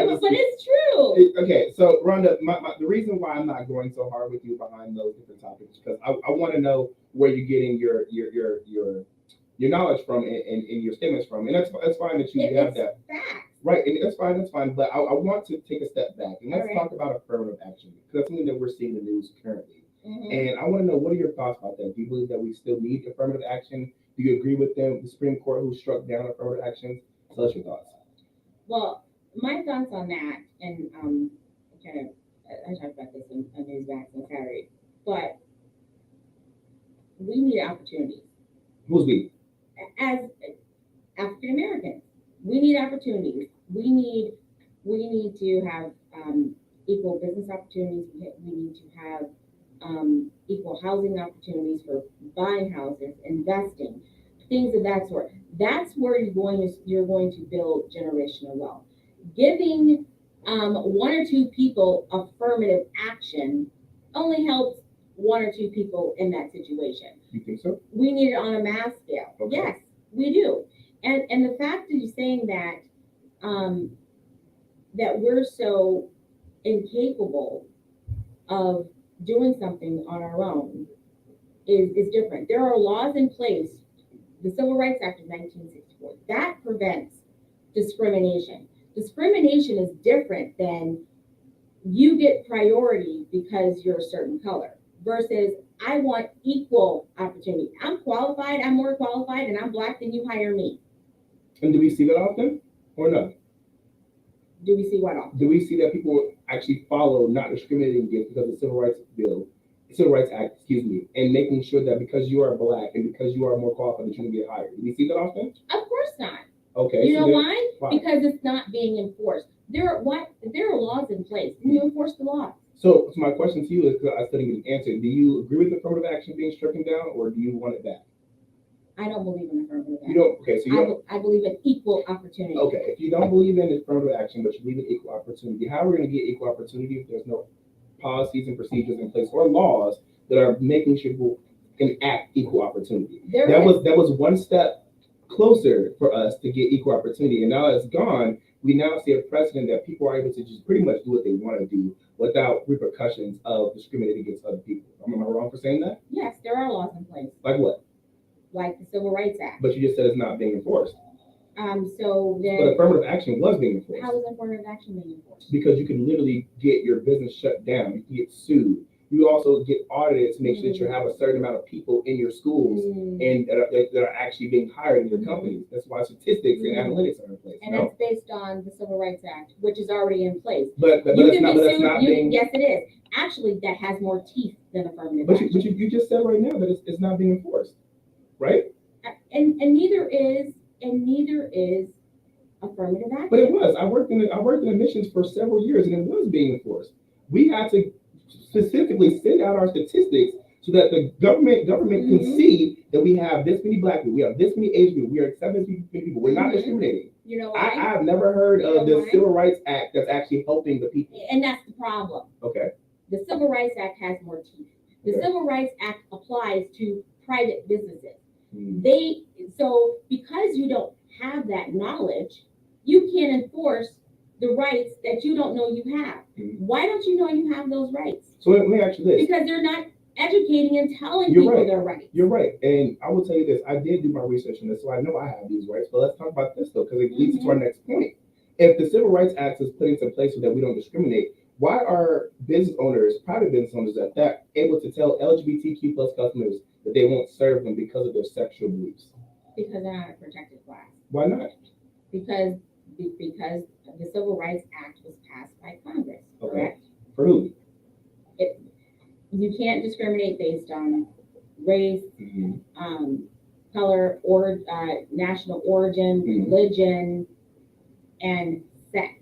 know, but it's true. Okay, so Ronda, the reason why I'm not going so hard with you behind those different topics is because I want to know where you're getting your knowledge from and your statements from, and that's fine that you have that. Facts. Right, and that's fine. But I want to take a step back and let's talk about affirmative action, because that's something that we're seeing in the news currently. And I want to know, what are your thoughts about that? Do you believe that we still need affirmative action? Do you agree with them, the Supreme Court, who struck down affirmative action? Tell us your thoughts. Well, my thoughts on that, and I talked about this in Newsmax on Saturday, but we need opportunities. Who's we? As African Americans, we need opportunities. We need to have equal business opportunities. We need to have equal housing opportunities for buying houses, investing, things of that sort. That's where you're going to build generational wealth. Giving one or two people affirmative action only helps one or two people in that situation. You think so? We need it on a mass scale. Okay. Yes, we do. And the fact that you're saying that that we're so incapable of doing something on our own is different. There are laws in place, the Civil Rights Act of 1964, that prevents discrimination. Discrimination is different than you get priority because you're a certain color versus I want equal opportunity. I'm qualified, I'm more qualified, and I'm Black than you, hire me. And do we see that often or no? Do we see what often? Do we see that people actually follow not discriminating against because of the Civil Rights Act, excuse me, and making sure that because you are Black and because you are more qualified that you can get hired? Do we see that often? Of course not. Okay. You so know then, why? Because it's not being enforced. There are laws in place. You enforce the law. So my question to you is, because I still didn't get an answer, do you agree with affirmative action being stricken down, or do you want it back? I don't believe in affirmative action. You don't. Okay, so you don't. I believe in equal opportunity. Okay, if you don't believe in affirmative action, but you believe in equal opportunity, how are we going to get equal opportunity if there's no policies and procedures in place or laws that are making sure people can act equal opportunity? That was one step closer for us to get equal opportunity, and now it's gone. We now see a precedent that people are able to just pretty much do what they want to do without repercussions of discriminating against other people. Am I wrong for saying that? Yes, there are laws in place. Like what? Like the Civil Rights Act. But you just said it's not being enforced. So then, but affirmative action was being enforced. How is affirmative action being enforced? Because you can literally get your business shut down. You can get sued. You also get audited to make sure that you have a certain amount of people in your schools and that are actually being hired in your companies. That's why statistics and analytics are in place. And that's based on the Civil Rights Act, which is already in place. But it's not being. Yes, it is. Actually, that has more teeth than affirmative action. But you just said right now that it's not being enforced, right? And neither is affirmative action. But it was. I worked in admissions for several years, and it was being enforced. We had to specifically send out our statistics so that the government can see that we have this many Black people, we have this many Asian people, we are accepting this many people. We're not discriminating. You know why? I've never heard of the Civil Rights Act that's actually helping the people. And that's the problem. Okay. The Civil Rights Act has more teeth. The Civil Rights Act applies to private businesses. So because you don't have that knowledge, you can't enforce the rights that you don't know you have. Why don't you know you have those rights? So let me ask you this. Because they're not educating and telling people their rights. You're right. And I will tell you this. I did do my research on this, so I know I have these rights. But let's talk about this, though, because it leads to our next point. If the Civil Rights Act is put into place so that we don't discriminate, why are business owners, private business owners, that able to tell LGBTQ plus customers that they won't serve them because of their sexual beliefs? Because they're not a protected class. Why not? Because the Civil Rights Act was passed by Congress, correct? For who? You can't discriminate based on race, color, or national origin, religion, and sex.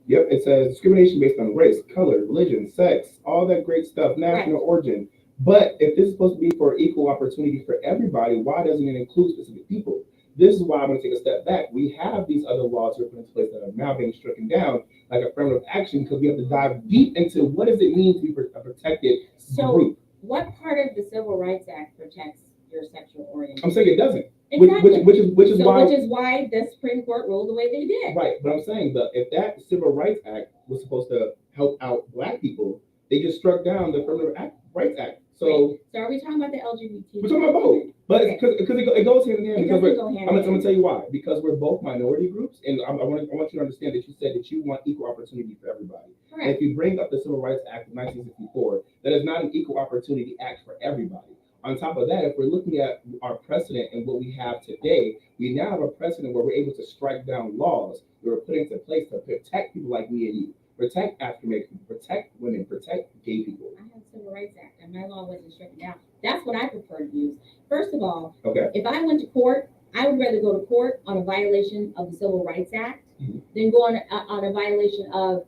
Yep, it says discrimination based on race, color, religion, sex, all that great stuff, national origin. But if this is supposed to be for equal opportunity for everybody, why doesn't it include specific people? This is why I'm going to take a step back. We have these other laws that are put into place that are now being stricken down, like affirmative action, because we have to dive deep into what does it mean to be a protected group. What part of the Civil Rights Act protects your sexual orientation? I'm saying it doesn't. Exactly. Which is why the Supreme Court ruled the way they did. Right, but I'm saying that if that Civil Rights Act was supposed to help out Black people, they just struck down the Affirmative Rights Act. So are we talking about the LGBT? We're talking about both, but because it goes hand in hand. I'm gonna tell you why. Because we're both minority groups, and I want you to understand that you said that you want equal opportunity for everybody. Correct. And if you bring up the Civil Rights Act of 1964, that is not an equal opportunity act for everybody. On top of that, if we're looking at our precedent and what we have today, we now have a precedent where we're able to strike down laws that were put into place to protect people like me and you, protect African Americans, protect women, protect gay people. I have Civil Rights Act, and my law wasn't stricken down. That's what I prefer to use. First of all, if I went to court, I would rather go to court on a violation of the Civil Rights Act than go on a violation of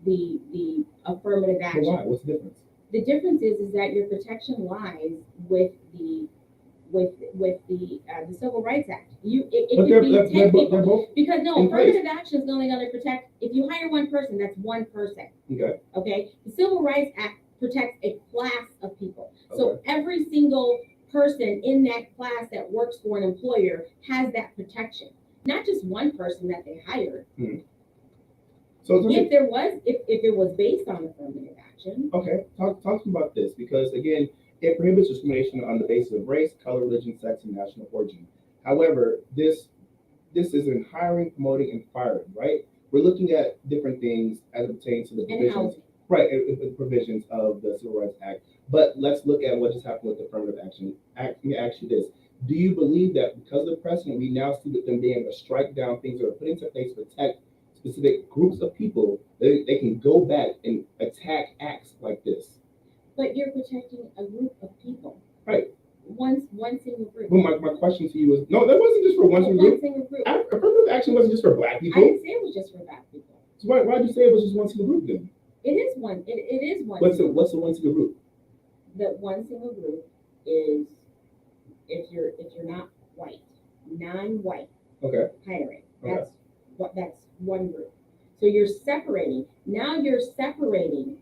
the affirmative action. But why? What's the difference? The difference is that your protection lies with the Civil Rights Act. It But could they're, be they're, 10 they're, both, people. they're both Because no, in place. affirmative action is only going to protect, if you hire one person, that's one person. Okay. Okay? The Civil Rights Act protects a class of people. So every single person in that class that works for an employer has that protection. Not just one person that they hired. So If it was based on affirmative action. okay, talk to me about this, because again, it prohibits discrimination on the basis of race, color, religion, sex, and national origin. However, this is in hiring, promoting, and firing, right? We're looking at different things as it pertains to the And provisions, housing. right, the provisions of the Civil Rights Act. But let's look at what just happened with affirmative action. Let me ask you this. Do you believe that because of the precedent, we now see that them being able to strike down things that are put into place to protect specific groups of people, they can go back and attack acts like this? But you're protecting a group of people. Right. One single group. Well, my question to you was, no, that wasn't just for one single group. Single group. Affirmative action wasn't just for Black I people. didn't say it was just for Black people. So why did you say it was just one single group then? It is one. It is one. What's the one single group? The one single group is if you're not white, non-white. Okay. Hiring. Okay. That's one group. So you're separating. Now you're separating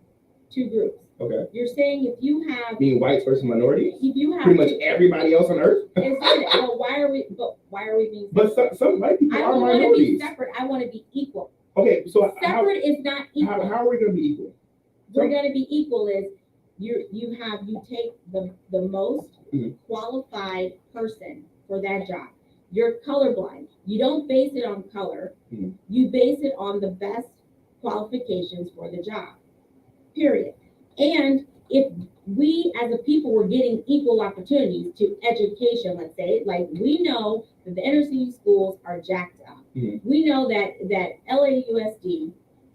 two groups. Okay. You're saying if you have Meaning whites versus minorities? if you have Pretty much everybody else on earth? but why are we being But some white people I are don't want to be minorities. separate. I want to be equal. Okay, so Separate is not equal. how are we going to be equal? We're going to be equal is you take the most qualified person for that job. You're colorblind. You don't base it on color. You base it on the best qualifications for the job. Period. And if we as a people were getting equal opportunities to education, let's say, like we know that the inner city schools are jacked up. We know that LAUSD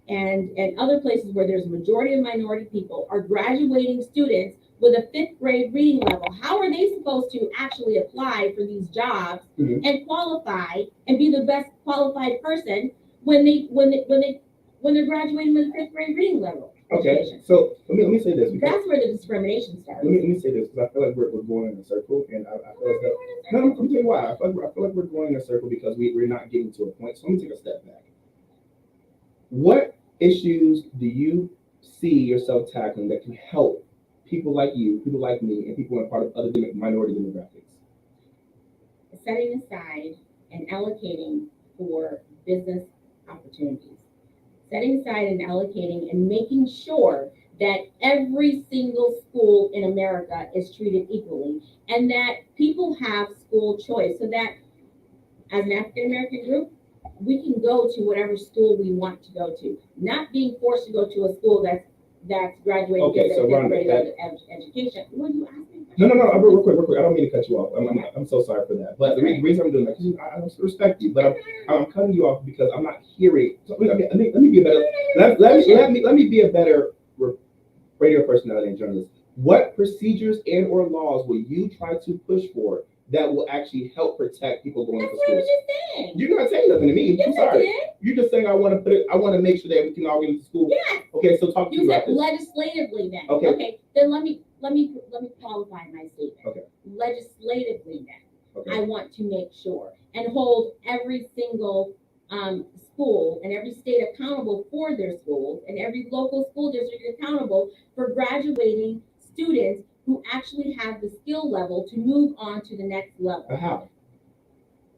and other places where there's a majority of minority people are graduating students with a 5th grade reading level. How are they supposed to actually apply for these jobs and qualify and be the best qualified person when they're graduating with a 5th grade reading level? Okay, so let me say this. That's where the discrimination starts. Let me say this, because I feel like we're going in a circle, and I feel like no, I'm telling you why. I feel like we're going in a circle because we're not getting to a point. So let me take a step back. What issues do you see yourself tackling that can help people like you, people like me, and people in part of other minority demographics? Setting aside and allocating for business opportunities. Setting aside and allocating and making sure that every single school in America is treated equally and that people have school choice so that as an African American group, we can go to whatever school we want to go to, not being forced to go to a school that's graduating Okay, so Ronda, education. What do you ask me? No, real quick. I don't mean to cut you off. I'm so sorry for that. But the reason I'm doing that, because I respect you, but I'm cutting you off because I'm not hearing. So let me be a better. Let me be a better radio personality and journalist. What procedures and/or laws will you try to push for that will actually help protect people going to schools? That's what I was just saying. You're not saying nothing to me. Yes, I'm sorry. I did. You're just saying I want to make sure that we can all get into school. Yes. Okay, so talk to me You about said this. legislatively then. Okay. Then let me qualify my statement. Okay. Legislatively then. Okay. I want to make sure and hold every single school and every state accountable for their schools and every local school district accountable for graduating students who actually have the skill level to move on to the next level. How?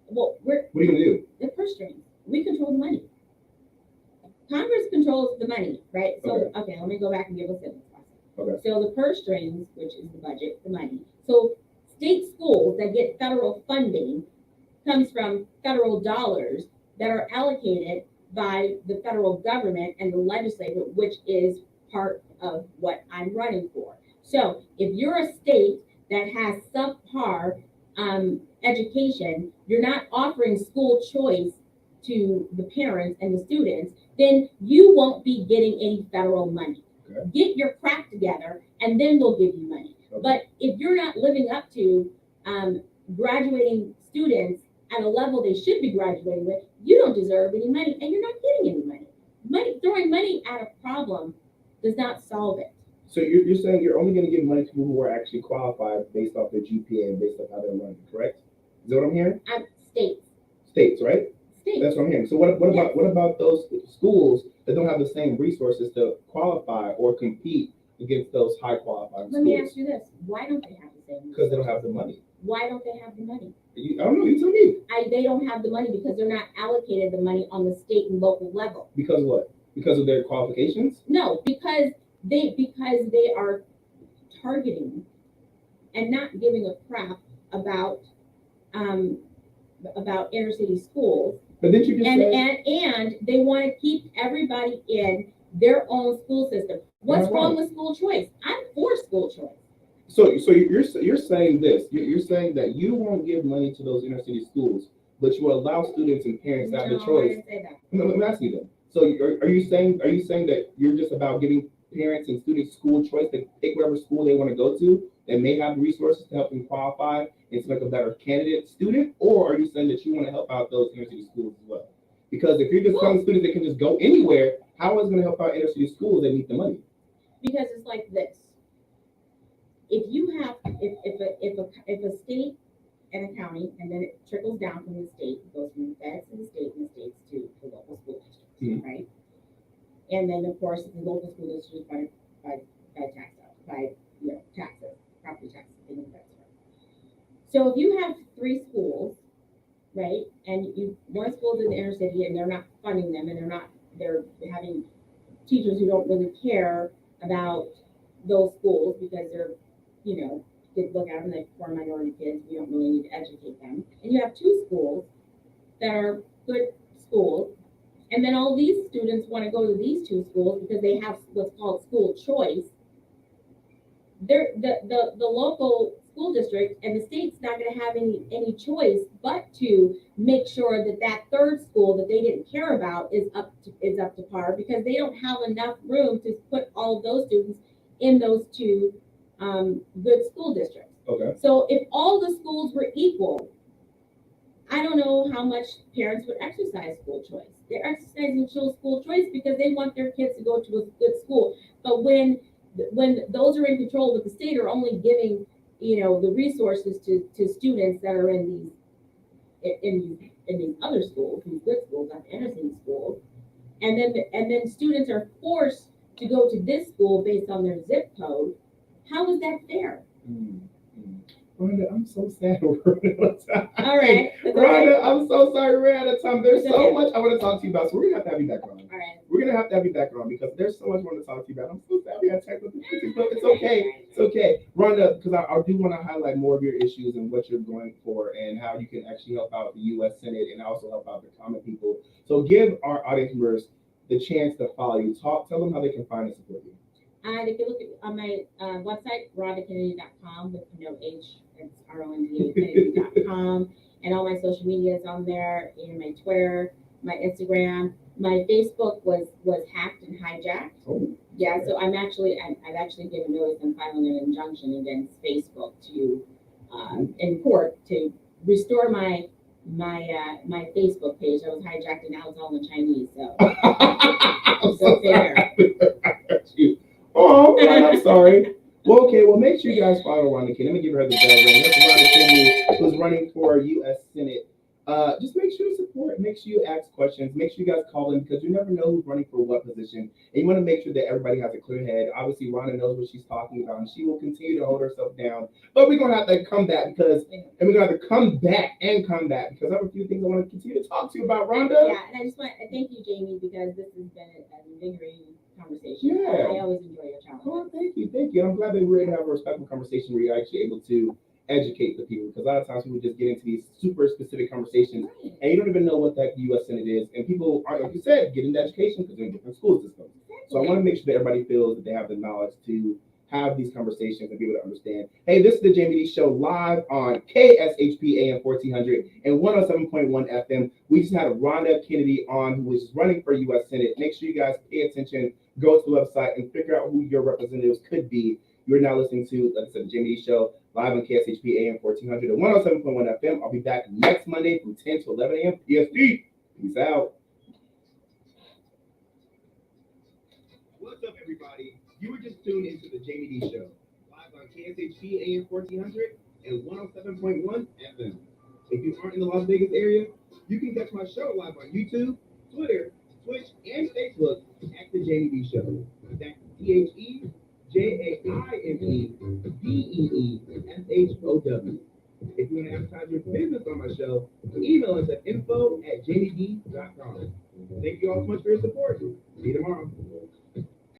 Well, What are you gonna do? the purse strings. We control the money. Congress controls the money, right? So, okay, let me go back and give a sentence. Okay. So the purse strings, which is the budget, the money. So state schools that get federal funding comes from federal dollars that are allocated by the federal government and the legislature, which is part of what I'm running for. So if you're a state that has subpar education, you're not offering school choice to the parents and the students, then you won't be getting any federal money. Okay. Get your crap together and then we'll give you money. Okay. But if you're not living up to graduating students at a level they should be graduating with, you don't deserve any money and you're not getting any money. Throwing money at a problem does not solve it. So you're saying you're only going to give money to people who are actually qualified based off their GPA and based off how they're running, correct? Is that what I'm hearing? States. States, right? States. That's what I'm hearing. So what about those schools that don't have the same resources to qualify or compete against those high qualified Let me schools? ask you this: why don't they have the same? Because they don't have the money. Why don't they have the money? I don't know. You tell me. They don't have the money because they're not allocated the money on the state and local level. Because what? Because of their qualifications? No, because they are targeting and not giving a crap about inner city schools. But didn't you just and they want to keep everybody in their own school system. What's wrong with school choice? I'm for school choice. So you're saying this. You're saying that you won't give money to those inner city schools, but you will allow students and parents to have the choice. I didn't say that. No, let me ask you then. So are you saying that you're just about giving parents and students school choice to pick whatever school they want to go to and may have resources to help them qualify and select a better candidate student, or are you saying that you want to help out those inner city schools as well? Because if you're just telling students they can just go anywhere, how is it going to help out inner city schools that need the money? Because it's like this. If you have if a state and a county, and then it trickles down from the state, it goes from the feds to the state and the states to the local school districts, right? And then of course the local school districts by taxes, property taxes, things like that. So if you have 3 schools, right, and one school's in the inner city and they're not funding them, and they're having teachers who don't really care about those schools because they're, they look at them like poor minority kids, we don't really need to educate them. And you have 2 schools that are good schools, and then all these students want to go to these 2 schools because they have what's called school choice. The local school district and the state's not going to have any choice but to make sure that 3rd school that they didn't care about is up to par, because they don't have enough room to put all of those students in those 2 good school districts. Okay. So if all the schools were equal, I don't know how much parents would exercise school choice. They're exercising school choice because they want their kids to go to a good school. But when those are in control with the state are only giving, the resources to students that are in these other schools, these good schools, not inner city schools, and then students are forced to go to this school based on their zip code. How is that fair? Rhonda, I'm so sad we're running out of time. All right. Rhonda, I'm so sorry we're out of time. There's It's so okay. much I want to talk to you about, so we're going to have you back on. All right. We're going to have you back on because there's so much I want to talk to you about. I'm so sad we got technical difficulties, but it's okay. It's okay. Rhonda, because I do want to highlight more of your issues and what you're going for and how you can actually help out the U.S. Senate and also help out the common people. So give our audience members the chance to follow you. Tell them how they can find and support you. They can look on my website, rondakennedy.com with no H. It's RONDAKennedy.com. And all my social media is on there, my Twitter, my Instagram. My Facebook was hacked and hijacked. Oh. Yeah, so I've actually given notice and filing an injunction against Facebook to in court to restore my Facebook page. I was hijacked and now it's all in Chinese. So so fair. Oh, I'm sorry. Well, okay. Well, make sure you guys follow Ronda Kennedy. Let me give her the bell ring. That's Ronda Kennedy, who's running for U.S. Senate. Just make sure you support. Make sure you ask questions. Make sure you guys call in because you never know who's running for what position. And you want to make sure that everybody has a clear head. Obviously, Ronda knows what she's talking about, and she will continue to hold herself down. But we're gonna have to come back because I have a few things I want to continue to talk to you about, Ronda. Yeah, and I just want to thank you, Jamie, because this has been an invigorating conversation. Yeah. I always enjoy your challenge. Oh, thank you. And I'm glad that we're able to have a respectful conversation where you're actually able to educate the people, because a lot of times people just get into these super specific conversations and you don't even know what that U.S. Senate is, and people are, like you said, get into education because they're in different school systems. So I want to make sure that everybody feels that they have the knowledge to have these conversations and be able to understand. Hey, this is the Jaime Dee Show live on KSHP AM 1400 and 107.1 FM. We just had Ronda Kennedy on, who is running for U.S. Senate. Make sure you guys pay attention, go to the website, and figure out who your representatives could be. You're now listening to, like I said, the Jaime Dee Show live on KSHP AM 1400 and 107.1 FM. I'll be back next Monday from 10 to 11 a.m. PST. Peace out. What's up, everybody? You were just tuned into the Jaime Dee Show, live on KSHP AM 1400 and 107.1 FM. If you aren't in the Las Vegas area, you can catch my show live on YouTube, Twitter, Twitch, and Facebook at the Jaime Dee Show. That's TheJaimeDeeshow. If you want to advertise your business on my show, email us at info@jaimedee.com. Thank you all so much for your support. See you tomorrow.